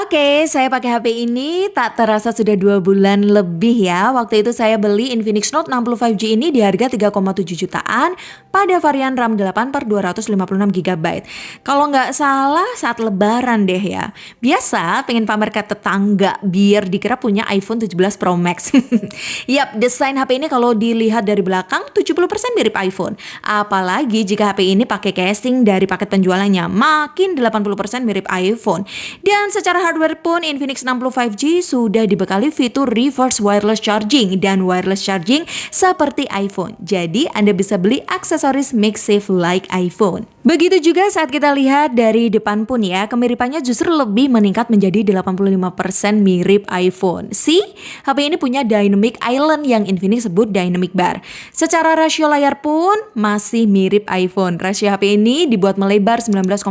Oke, saya pakai HP ini tak terasa sudah 2 bulan lebih ya. Waktu itu saya beli Infinix Note 65G ini di harga 3,7 jutaan pada varian RAM 8 per 256 GB. Kalau nggak salah saat lebaran deh ya. Biasa pengen pamer ke tetangga biar dikira punya iPhone 17 Pro Max. Yap, desain HP ini kalau dilihat dari belakang 70% mirip iPhone. Apalagi jika HP ini pakai casing dari paket penjualannya, makin 80% mirip iPhone. Dan secara hardware pun Infinix 65G sudah dibekali fitur reverse wireless charging dan wireless charging seperti iPhone. Jadi Anda bisa beli aksesoris MagSafe like iPhone. Begitu juga saat kita lihat dari depan pun ya, kemiripannya justru lebih meningkat menjadi 85% mirip iPhone. HP ini punya Dynamic Island yang Infinix sebut Dynamic Bar. Secara rasio layar pun masih mirip iPhone. Rasio HP ini dibuat melebar 19,5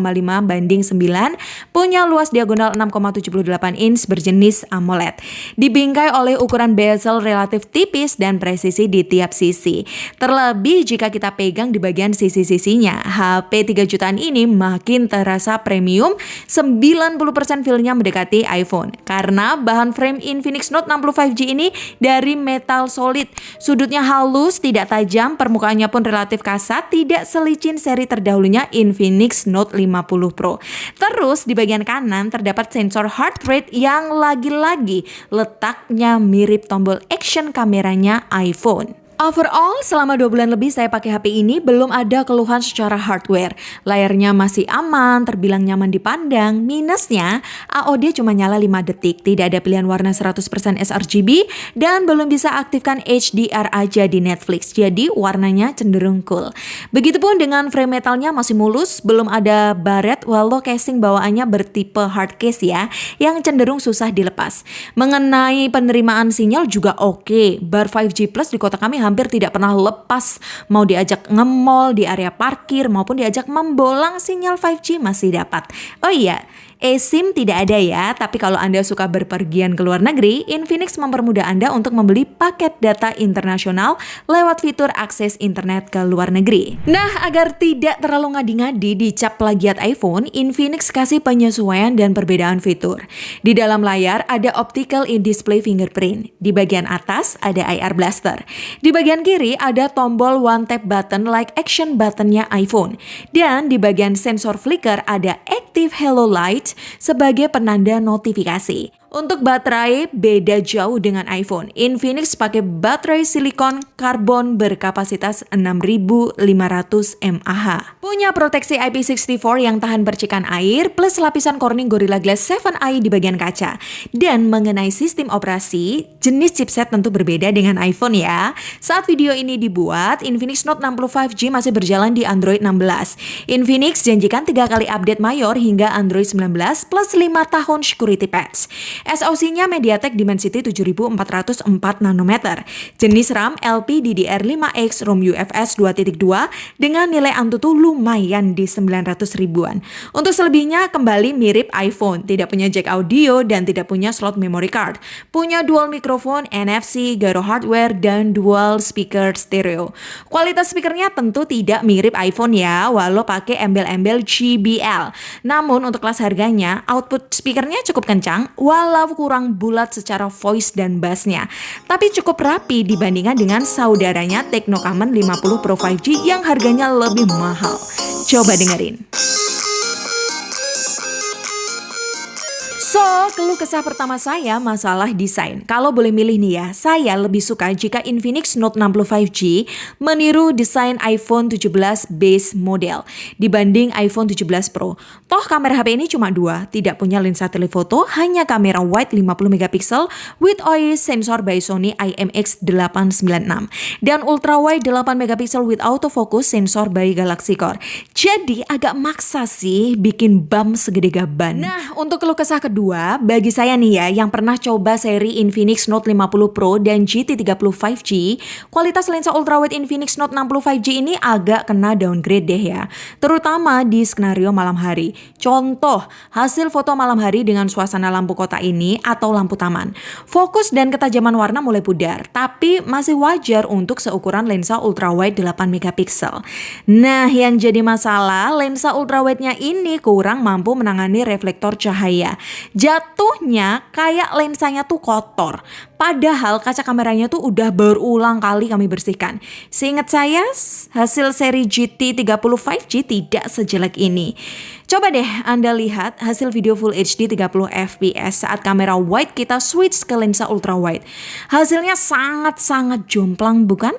banding 9, punya luas diagonal 6,78 inch berjenis AMOLED. Dibingkai oleh ukuran bezel relatif tipis dan presisi di tiap sisi. Terlebih jika kita pegang di bagian sisi-sisinya, HP 3 jutaan ini makin terasa premium, 90% feel-nya mendekati iPhone. Karena bahan frame Infinix Note 65G ini dari metal solid. Sudutnya halus, tidak tajam, permukaannya pun relatif kasar, tidak selicin seri terdahulunya Infinix Note 50 Pro. Terus di bagian kanan terdapat sensor heart rate yang lagi-lagi letaknya mirip tombol action kameranya iPhone. Overall, selama 2 bulan lebih saya pakai HP ini belum ada keluhan secara hardware. Layarnya masih aman, terbilang nyaman dipandang. Minusnya, AOD cuma nyala 5 detik, tidak ada pilihan warna 100% sRGB, dan belum bisa aktifkan HDR aja di Netflix. Jadi warnanya cenderung cool. Begitupun dengan frame metalnya masih mulus, belum ada baret walau casing bawaannya bertipe hard case ya, yang cenderung susah dilepas. Mengenai penerimaan sinyal juga oke. Bar 5G Plus di kota kami hampir tidak pernah lepas, mau diajak nge-mall di area parkir maupun diajak membolang, sinyal 5G masih dapat. Oh iya, eSIM tidak ada ya, tapi kalau Anda suka berpergian ke luar negeri, Infinix mempermudah Anda untuk membeli paket data internasional lewat fitur akses internet ke luar negeri. Nah, agar tidak terlalu ngadi-ngadi dicap plagiat iPhone, Infinix kasih penyesuaian dan perbedaan fitur. Di dalam layar ada optical in-display fingerprint, di bagian atas ada IR blaster, di bagian kiri ada tombol one tap button like action buttonnya iPhone, dan di bagian sensor flicker ada active hello light sebagai penanda notifikasi. Untuk baterai beda jauh dengan iPhone. Infinix pakai baterai silikon karbon berkapasitas 6500 mAh. Punya proteksi IP64 yang tahan percikan air plus lapisan Corning Gorilla Glass 7i di bagian kaca. Dan mengenai sistem operasi, jenis chipset tentu berbeda dengan iPhone ya. Saat video ini dibuat, Infinix Note 65G masih berjalan di Android 16. Infinix janjikan 3 kali update mayor hingga Android 19 plus 5 tahun security patch. SoC-nya MediaTek Dimensity 7404 nanometer. Jenis RAM LPDDR5X ROM UFS 2.2 dengan nilai Antutu lumayan di 900 ribuan. Untuk selebihnya kembali mirip iPhone, tidak punya jack audio dan tidak punya slot memory card. Punya dual mikrofon, NFC, gyro hardware, dan dual speaker stereo. Kualitas speakernya tentu tidak mirip iPhone ya, walau pakai embel-embel JBL. Namun untuk kelas harganya, output speakernya cukup kencang, walau kurang bulat secara voice dan bassnya. Tapi cukup rapi dibandingkan dengan saudaranya Tecno-Camon 50 Pro 5G yang harganya lebih mahal. Coba dengerin. So, keluh kesah pertama saya masalah desain. Kalau boleh milih nih ya, saya lebih suka jika Infinix Note 65G meniru desain iPhone 17 base model dibanding iPhone 17 Pro. Toh kamera HP ini cuma 2, tidak punya lensa telefoto, hanya kamera wide 50 megapiksel with OIS sensor by Sony IMX896 dan ultra wide 8 megapiksel with autofocus sensor by Galaxy Core. Jadi agak maksa sih bikin bump segede gaban. Nah, untuk keluh kesah kedua, bagi saya nih ya yang pernah coba seri Infinix Note 50 Pro dan GT30 5G, kualitas lensa ultrawide Infinix Note 60 5G ini agak kena downgrade deh ya, terutama di skenario malam hari. Contoh, hasil foto malam hari dengan suasana lampu kota ini atau lampu taman. Fokus dan ketajaman warna mulai pudar, tapi masih wajar untuk seukuran lensa ultrawide 8 megapiksel. Nah, yang jadi masalah, lensa ultrawide-nya ini kurang mampu menangani reflektor cahaya. Jatuhnya kayak lensanya tuh kotor. Padahal kaca kameranya tuh udah berulang kali kami bersihkan. Seingat saya, hasil seri GT 30 5G tidak sejelek ini. Coba deh Anda lihat hasil video Full HD 30 fps saat kamera wide kita switch ke lensa ultra wide. Hasilnya sangat-sangat jomplang bukan?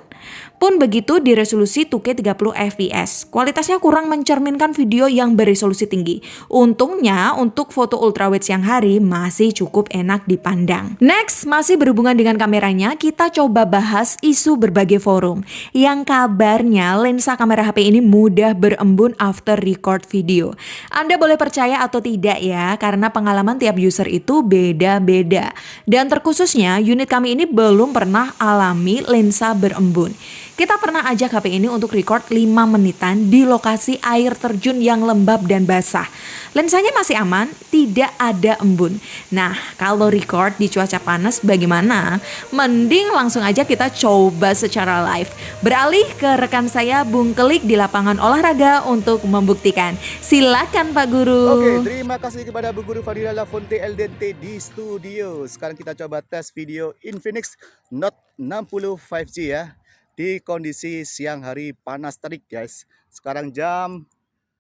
Pun begitu di resolusi 2K 30 fps. Kualitasnya kurang mencerminkan video yang beresolusi tinggi. Untungnya untuk foto ultrawide siang hari masih cukup enak dipandang. Next, masih berhubungan dengan kameranya, kita coba bahas isu berbagai forum. Yang kabarnya lensa kamera HP ini mudah berembun after record video. Anda boleh percaya atau tidak ya, karena pengalaman tiap user itu beda-beda. Dan terkhususnya unit kami ini belum pernah alami lensa berembun. Kita pernah ajak HP ini untuk record 5 menitan di lokasi air terjun yang lembab dan basah. Lensanya masih aman, tidak ada embun. Nah, kalau record di cuaca panas bagaimana? Mending langsung aja kita coba secara live. Beralih ke rekan saya Bung Kelik di lapangan olahraga untuk membuktikan. Silakan Pak Guru. Oke, terima kasih kepada Bu Guru Fadila Lafonte LDT di studio. Sekarang kita coba tes video Infinix Note 60 5G ya. Di kondisi siang hari panas terik guys. Sekarang jam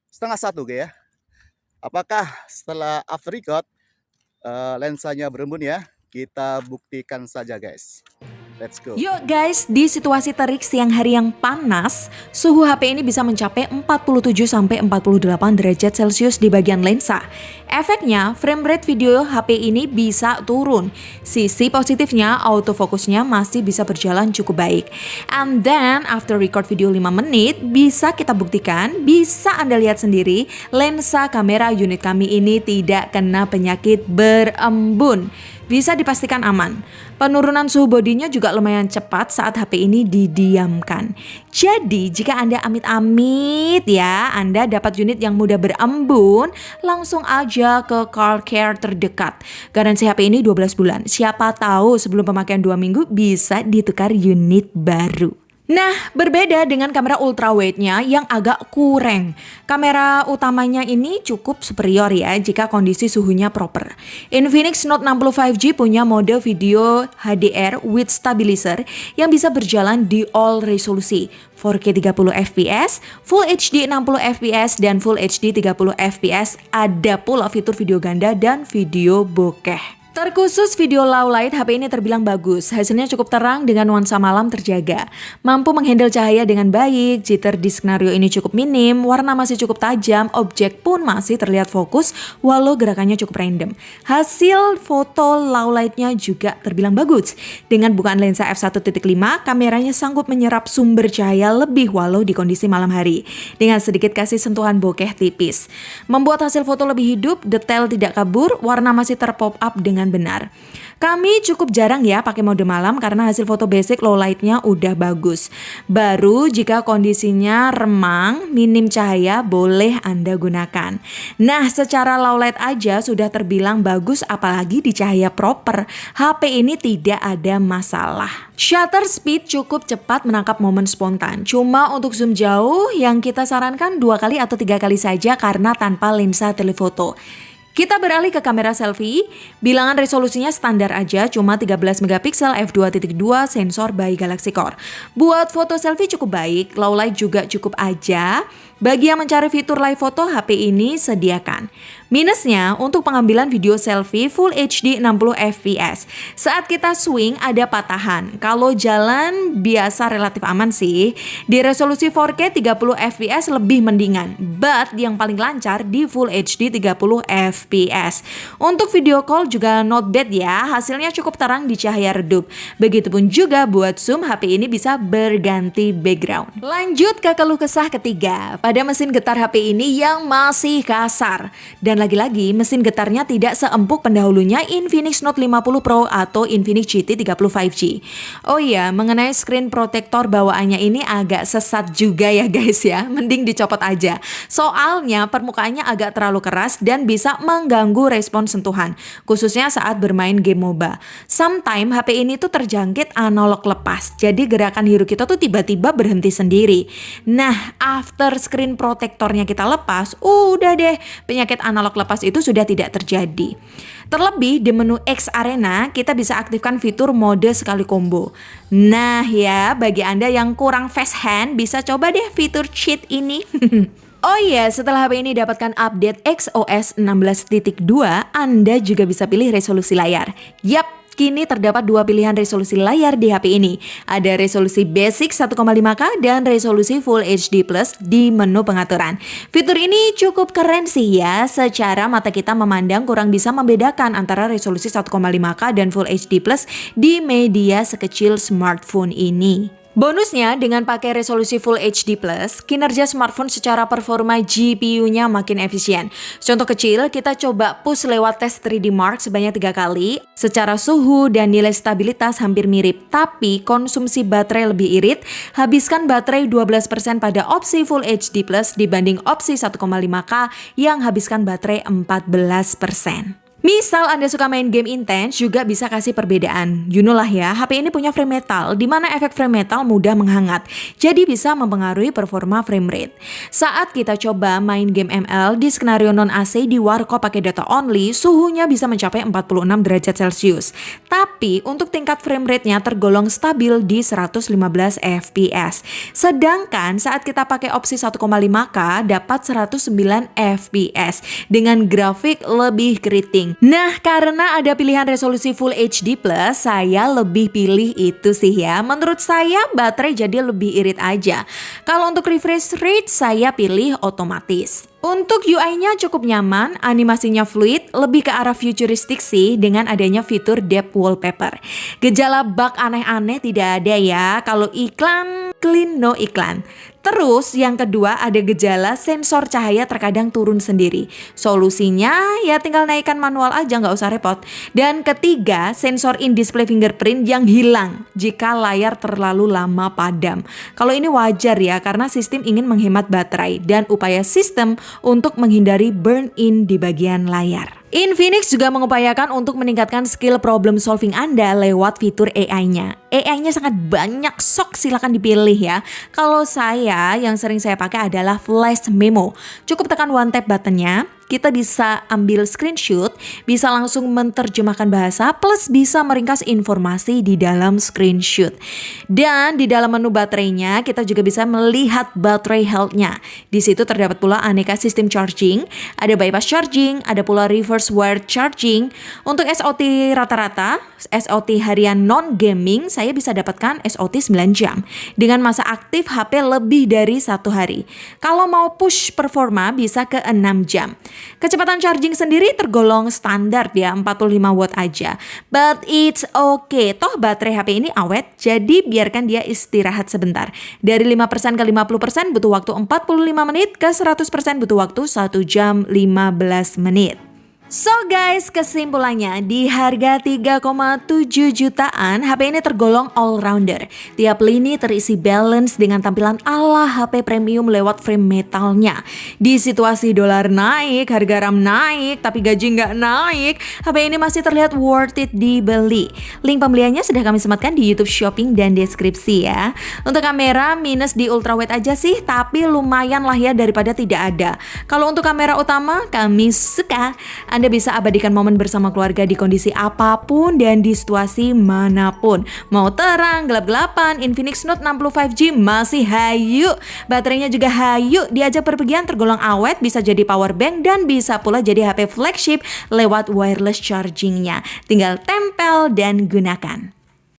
12:30 ya. Apakah setelah after record lensanya berembun ya? Kita buktikan saja guys. Let's go. Yuk guys, di situasi terik siang hari yang panas, suhu HP ini bisa mencapai 47-48 derajat Celcius di bagian lensa. Efeknya, frame rate video HP ini bisa turun. Sisi positifnya, autofokusnya masih bisa berjalan cukup baik. And then, after record video 5 menit, bisa kita buktikan, bisa Anda lihat sendiri, lensa kamera unit kami ini tidak kena penyakit berembun. Bisa dipastikan aman. Penurunan suhu bodinya juga lumayan cepat saat HP ini didiamkan. Jadi jika Anda amit-amit ya, Anda dapat unit yang mudah berembun, langsung aja ke car care terdekat. Garansi HP ini 12 bulan. Siapa tahu sebelum pemakaian 2 minggu bisa ditukar unit baru. Nah, berbeda dengan kamera ultrawide-nya yang agak kurang. Kamera utamanya ini cukup superior ya jika kondisi suhunya proper. Infinix Note 60 5G punya mode video HDR with stabilizer yang bisa berjalan di all resolusi. 4K 30 fps, Full HD 60 fps, dan Full HD 30 fps. Ada pula fitur video ganda dan video bokeh. Terkhusus video low light, HP ini terbilang bagus. Hasilnya cukup terang dengan nuansa malam terjaga. Mampu menghandle cahaya dengan baik, jitter di skenario ini cukup minim, warna masih cukup tajam, objek pun masih terlihat fokus walau gerakannya cukup random. Hasil foto low lightnya juga terbilang bagus. Dengan bukaan lensa f1.5, kameranya sanggup menyerap sumber cahaya lebih walau di kondisi malam hari. Dengan sedikit kasih sentuhan bokeh tipis. Membuat hasil foto lebih hidup, detail tidak kabur, warna masih terpop up dengan benar. Kami cukup jarang ya pakai mode malam karena hasil foto basic low lightnya udah bagus. Baru jika kondisinya remang, minim cahaya boleh Anda gunakan. Nah, secara low light aja sudah terbilang bagus, apalagi di cahaya proper. HP ini tidak ada masalah. Shutter speed cukup cepat menangkap momen spontan. Cuma untuk zoom jauh yang kita sarankan 2 kali atau 3 kali saja karena tanpa lensa telefoto. Kita beralih ke kamera selfie. Bilangan resolusinya standar aja, cuma 13 megapiksel f2.2 sensor by Galaxy Core. Buat foto selfie cukup baik, low light juga cukup aja. Bagi yang mencari fitur live foto, HP ini sediakan. Minusnya, untuk pengambilan video selfie Full HD 60 fps. Saat kita swing ada patahan. Kalau jalan biasa relatif aman sih. Di resolusi 4K 30 fps lebih mendingan. But yang paling lancar di Full HD 30 fps. Untuk video call juga not bad ya. Hasilnya cukup terang di cahaya redup. Begitupun juga buat zoom, HP ini bisa berganti background. Lanjut ke keluh kesah ketiga. Pada mesin getar HP ini yang masih kasar. Dan lagi-lagi mesin getarnya tidak seempuk pendahulunya Infinix Note 50 Pro atau Infinix GT 30 5G. Oh iya, mengenai screen protector bawaannya ini agak sesat juga ya guys ya. Mending dicopot aja. Soalnya permukaannya agak terlalu keras dan bisa mengganggu respon sentuhan. Khususnya saat bermain game MOBA. Sometimes HP ini tuh terjangkit analog lepas. Jadi gerakan hiru kita tuh tiba-tiba berhenti sendiri. Nah, after screen screen protectornya kita lepas, udah deh, penyakit analog lepas itu sudah tidak terjadi. Terlebih di menu X Arena, kita bisa aktifkan fitur mode sekali combo. Nah ya, bagi Anda yang kurang fast hand, bisa coba deh fitur cheat ini. Oh iya, setelah HP ini dapatkan update XOS 16.2, Anda juga bisa pilih resolusi layar. Yap, kini terdapat dua pilihan resolusi layar di HP ini. Ada resolusi basic 1,5K dan resolusi Full HD Plus di menu pengaturan. Fitur ini cukup keren sih ya, secara mata kita memandang kurang bisa membedakan antara resolusi 1,5K dan Full HD Plus di media sekecil smartphone ini. Bonusnya, dengan pakai resolusi Full HD+, kinerja smartphone secara performa GPU-nya makin efisien. Contoh kecil, kita coba push lewat tes 3D Mark sebanyak 3 kali. Secara suhu dan nilai stabilitas hampir mirip, tapi konsumsi baterai lebih irit. Habiskan baterai 12% pada opsi Full HD+, dibanding opsi 1,5K yang habiskan baterai 14%. Misal Anda suka main game intens, juga bisa kasih perbedaan. You know lah ya, HP ini punya frame metal, di mana efek frame metal mudah menghangat, jadi bisa mempengaruhi performa frame rate. Saat kita coba main game ML di skenario non AC di warkop pakai data only, suhunya bisa mencapai 46 derajat Celcius. Tapi untuk tingkat frame rate-nya tergolong stabil di 115 fps. Sedangkan saat kita pakai opsi 1,5K dapat 109 fps dengan grafik lebih keriting. Nah, karena ada pilihan resolusi Full HD+, saya lebih pilih itu sih ya. Menurut saya baterai jadi lebih irit aja. Kalau untuk refresh rate, saya pilih otomatis. Untuk UI-nya cukup nyaman, animasinya fluid, lebih ke arah futuristik sih dengan adanya fitur depth wallpaper. Gejala bug aneh-aneh tidak ada ya, kalau iklan, clean no iklan. Terus yang kedua, ada gejala sensor cahaya terkadang turun sendiri. Solusinya ya tinggal naikkan manual aja, nggak usah repot. Dan ketiga, sensor in-display fingerprint yang hilang jika layar terlalu lama padam. Kalau ini wajar ya, karena sistem ingin menghemat baterai dan upaya sistem untuk menghindari burn-in di bagian layar. Infinix juga mengupayakan untuk meningkatkan skill problem solving Anda lewat fitur AI-nya. AI-nya sangat banyak, sok silakan dipilih ya. Kalau saya, yang sering saya pakai adalah Flash Memo. Cukup tekan one tap buttonnya, kita bisa ambil screenshot, bisa langsung menerjemahkan bahasa, plus bisa meringkas informasi di dalam screenshot. Dan di dalam menu baterainya, kita juga bisa melihat baterai health-nya. Di situ terdapat pula aneka sistem charging, ada bypass charging, ada pula reverse wired charging. Untuk SOT rata-rata, SOT harian non-gaming, saya bisa dapatkan SOT 9 jam. Dengan masa aktif HP lebih dari 1 hari. Kalau mau push performa, bisa ke 6 jam. Kecepatan charging sendiri tergolong standar ya, 45 watt aja. But it's okay, toh baterai HP ini awet, jadi biarkan dia istirahat sebentar. Dari 5% ke 50% butuh waktu 45 menit, ke 100% butuh waktu 1 jam 15 menit. So guys, kesimpulannya di harga 3,7 jutaan, HP ini tergolong all-rounder. Tiap lini terisi balance dengan tampilan ala HP premium lewat frame metalnya. Di situasi dolar naik, harga RAM naik, tapi gaji nggak naik, HP ini masih terlihat worth it dibeli. Link pembeliannya sudah kami sematkan di YouTube Shopping dan deskripsi ya. Untuk kamera minus di ultrawide aja sih, tapi lumayan lah ya daripada tidak ada. Kalau untuk kamera utama, kami suka. Anda bisa abadikan momen bersama keluarga di kondisi apapun dan di situasi manapun. Mau terang, gelap-gelapan, Infinix Note 60 5G masih hayu. Baterainya juga hayu, diajak perpergian tergolong awet, bisa jadi power bank dan bisa pula jadi HP flagship lewat wireless chargingnya. Tinggal tempel dan gunakan.